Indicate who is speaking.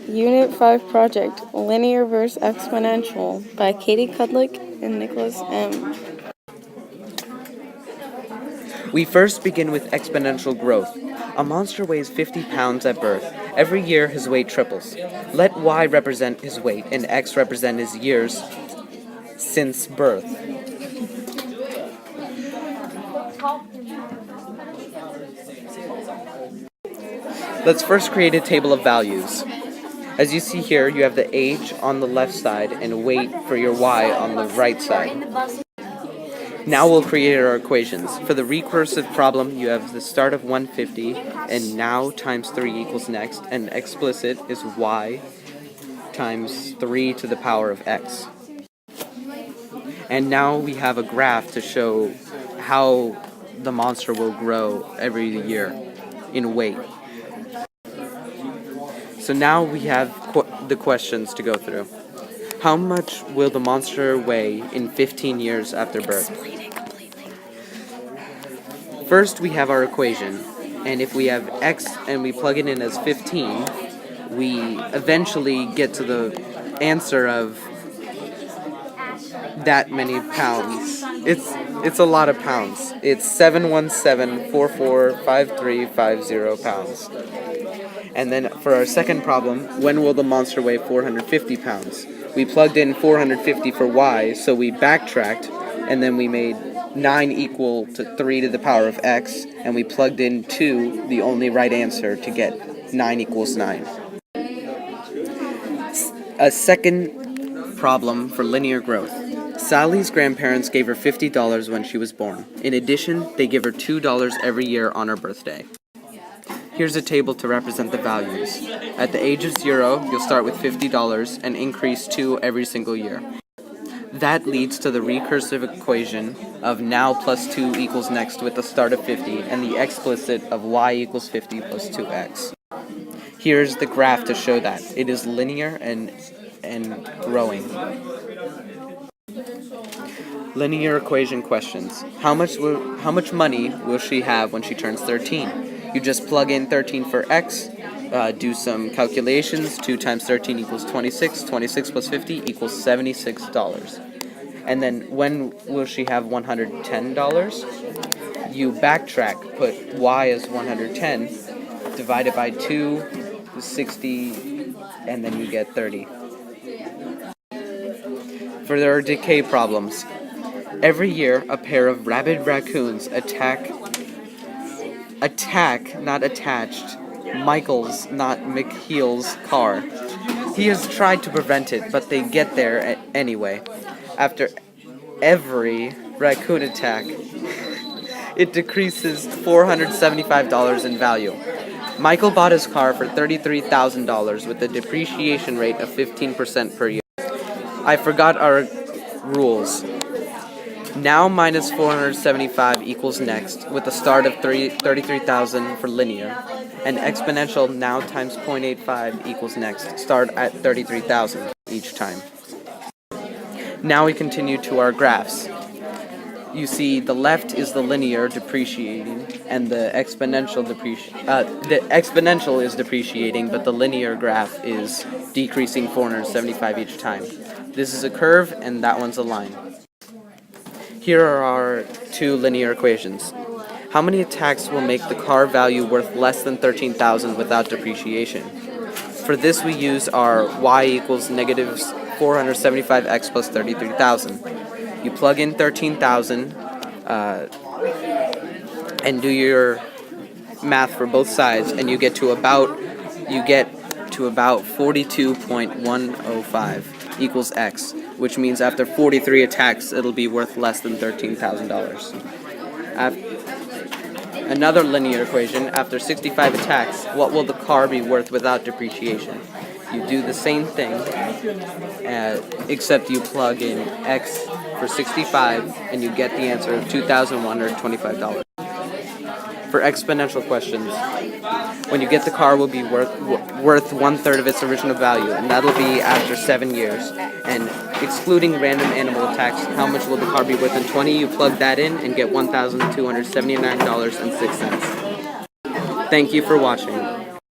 Speaker 1: Unit 5 Project, Linear vs. Exponential by Katie Kudlick and Nicolas M.
Speaker 2: We first begin with exponential growth. A monster weighs 50 pounds at birth. Every year his weight triples. Let y represent his weight and x represent his years since birth. Let's first create a table of values. As you see here, you have the age on the left side and weight for your y on the right side. Now we'll create our equations. For the recursive problem, you have the start of 150 and now times 3 equals next, and explicit is y times 3 to the power of x. And now we have a graph to show how the monster will grow every year in weight. So now we have the questions to go through. How much will the monster weigh in 15 years after birth? First, we have our equation, and if we have x and we plug it in as 15, we eventually get to the answer of that many pounds. It's a lot of pounds. It's 717445350 pounds. And then for our second problem, when will the monster weigh 450 pounds? We plugged in 450 for y, so we backtracked, and then we made 9 equal to 3 to the power of x, and we plugged in 2, the only right answer, to get 9 equals 9. A second problem for linear growth. Sally's grandparents gave her $50 when she was born. In addition, they give her $2 every year on her birthday. Here's a table to represent the values. At the age of 0, you'll start with $50 and increase 2 every single year. That leads to the recursive equation of now plus 2 equals next with the start of 50 and the explicit of y equals 50 plus 2x. Here's the graph to show that. It is linear and growing. Linear equation questions. How much money will she have when she turns 13? You just plug in 13 for x, do some calculations. 2 times 13 equals 26. 26 plus 50 equals $76. And then when will she have $110? You backtrack, put y as 110, divide it by 2, 60, and then you get 30. For their decay problems. Every year, a pair of rabid raccoons attack, not attached, Michael's, not McHeel's car. He has tried to prevent it, but they get there anyway. After every raccoon attack, it decreases $475 in value. Michael bought his car for $33,000 with a depreciation rate of 15% per year. I forgot our rules. Now minus 475 equals next, with a start of 33,000 for linear, and exponential now times 0.85 equals next, start at 33,000 each time. Now we continue to our graphs. You see the left is the linear depreciating, and the exponential is depreciating, but the linear graph is decreasing 475 each time. This is a curve, and that one's a line. Here are our 2 linear equations. How many attacks will make the car value worth less than 13,000 without depreciation? For this we use our y equals negative 475x plus 33,000. You plug in 13,000 and do your math for both sides, and you get to about 42.105 equals x, which means after 43 attacks, it'll be worth less than $13,000. Another linear equation, after 65 attacks, what will the car be worth without depreciation? You do the same thing, except you plug in x for 65, and you get the answer of $2,125. For exponential questions, when you get the car will be worth 1/3 of its original value, and that'll be after 7 years. And excluding random animal attacks, how much will the car be worth in 20? You plug that in and get $1,279.06. Thank you for watching.